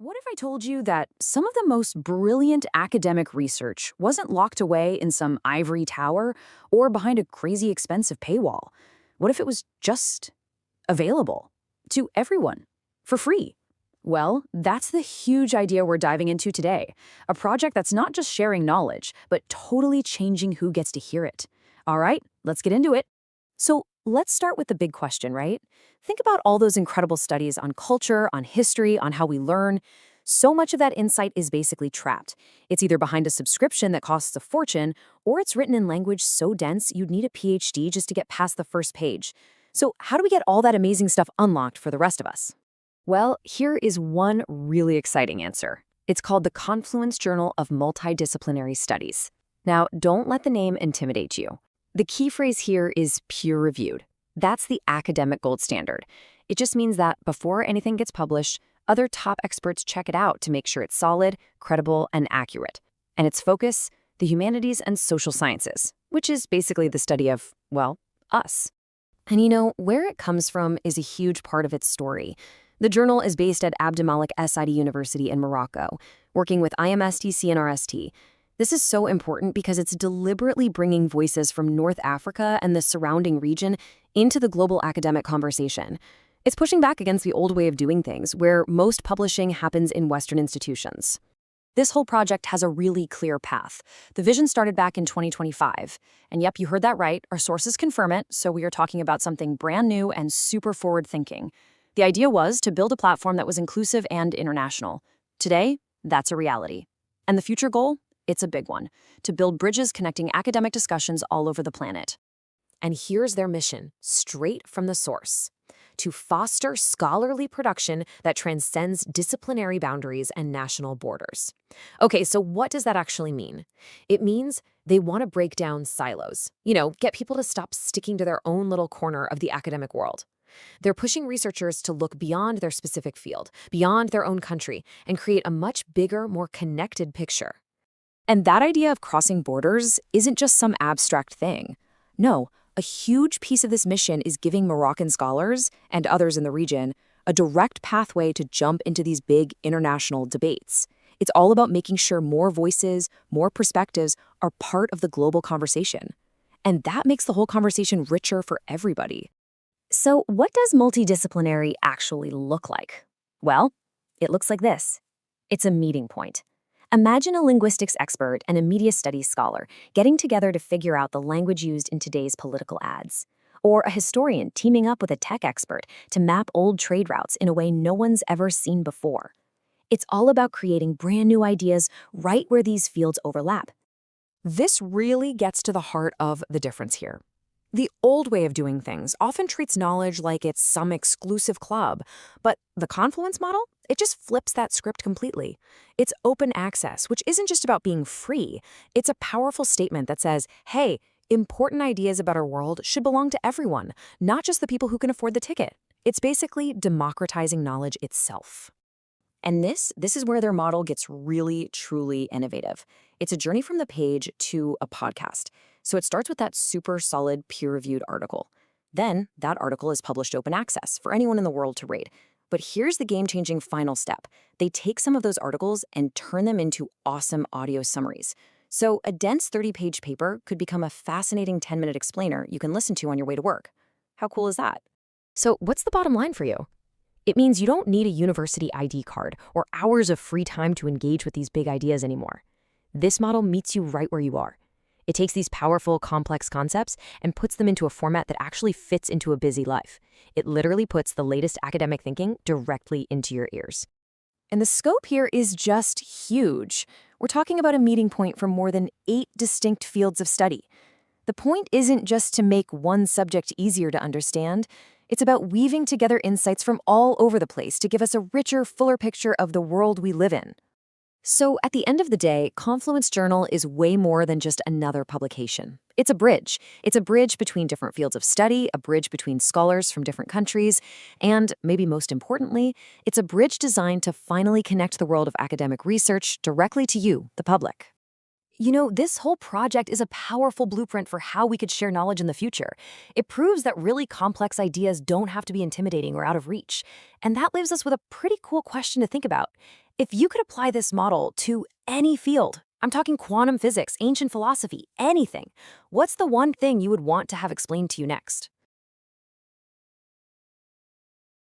What if I told you that some of the most brilliant academic research wasn't locked away in some ivory tower or behind a crazy expensive paywall? What if it was just available to everyone for free? Well, that's the huge idea we're diving into today. A project that's not just sharing knowledge, but totally changing who gets to hear it. All right, let's get into it. So let's start with the big question, right? Think about all those incredible studies on culture, on history, on how we learn. So much of that insight is basically trapped. It's either behind a subscription that costs a fortune, or it's written in language so dense you'd need a PhD just to get past the first page. So how do we get all that amazing stuff unlocked for the rest of us? Well, here is one really exciting answer. It's called the Confluence Journal of Multidisciplinary Studies. Now, don't let the name intimidate you. The key phrase here is peer-reviewed. That's the academic gold standard. It just means that before anything gets published, other top experts check it out to make sure it's solid, credible, and accurate. And its focus, the humanities and social sciences, which is basically the study of, well, us. And where it comes from is a huge part of its story. The journal is based at Abdelmalek Said University in Morocco, working with IMST CNRST. This is so important because it's deliberately bringing voices from North Africa and the surrounding region into the global academic conversation. It's pushing back against the old way of doing things, where most publishing happens in Western institutions. This whole project has a really clear path. The vision started back in 2025. And yep, you heard that right. Our sources confirm it, so we are talking about something brand new and super forward-thinking. The idea was to build a platform that was inclusive and international. Today, that's a reality. And the future goal? It's a big one, to build bridges connecting academic discussions all over the planet. And here's their mission, straight from the source: to foster scholarly production that transcends disciplinary boundaries and national borders. Okay, so what does that actually mean? It means they want to break down silos, get people to stop sticking to their own little corner of the academic world. They're pushing researchers to look beyond their specific field, beyond their own country, and create a much bigger, more connected picture. And that idea of crossing borders isn't just some abstract thing. No, a huge piece of this mission is giving Moroccan scholars, and others in the region, a direct pathway to jump into these big international debates. It's all about making sure more voices, more perspectives are part of the global conversation. And that makes the whole conversation richer for everybody. So what does multidisciplinary actually look like? Well, it looks like this. It's a meeting point. Imagine a linguistics expert and a media studies scholar getting together to figure out the language used in today's political ads. Or a historian teaming up with a tech expert to map old trade routes in a way no one's ever seen before. It's all about creating brand new ideas right where these fields overlap. This really gets to the heart of the difference here. The old way of doing things often treats knowledge like it's some exclusive club, but the Confluence model, it just flips that script completely. It's open access, which isn't just about being free. It's a powerful statement that says, hey, important ideas about our world should belong to everyone, not just the people who can afford the ticket. It's basically democratizing knowledge itself. And this is where their model gets really, truly innovative. It's a journey from the page to a podcast. So it starts with that super solid peer-reviewed article. Then that article is published open access for anyone in the world to read. But here's the game-changing final step. They take some of those articles and turn them into awesome audio summaries. So a dense 30-page paper could become a fascinating 10-minute explainer you can listen to on your way to work. How cool is that? So what's the bottom line for you? It means you don't need a university ID card or hours of free time to engage with these big ideas anymore. This model meets you right where you are. It takes these powerful, complex concepts and puts them into a format that actually fits into a busy life. It literally puts the latest academic thinking directly into your ears. And the scope here is just huge. We're talking about a meeting point for more than 8 distinct fields of study. The point isn't just to make one subject easier to understand. It's about weaving together insights from all over the place to give us a richer, fuller picture of the world we live in. So at the end of the day, Confluence Journal is way more than just another publication. It's a bridge. It's a bridge between different fields of study, a bridge between scholars from different countries, and, maybe most importantly, it's a bridge designed to finally connect the world of academic research directly to you, the public. This whole project is a powerful blueprint for how we could share knowledge in the future. It proves that really complex ideas don't have to be intimidating or out of reach. And that leaves us with a pretty cool question to think about. If you could apply this model to any field, I'm talking quantum physics, ancient philosophy, anything, what's the one thing you would want to have explained to you next?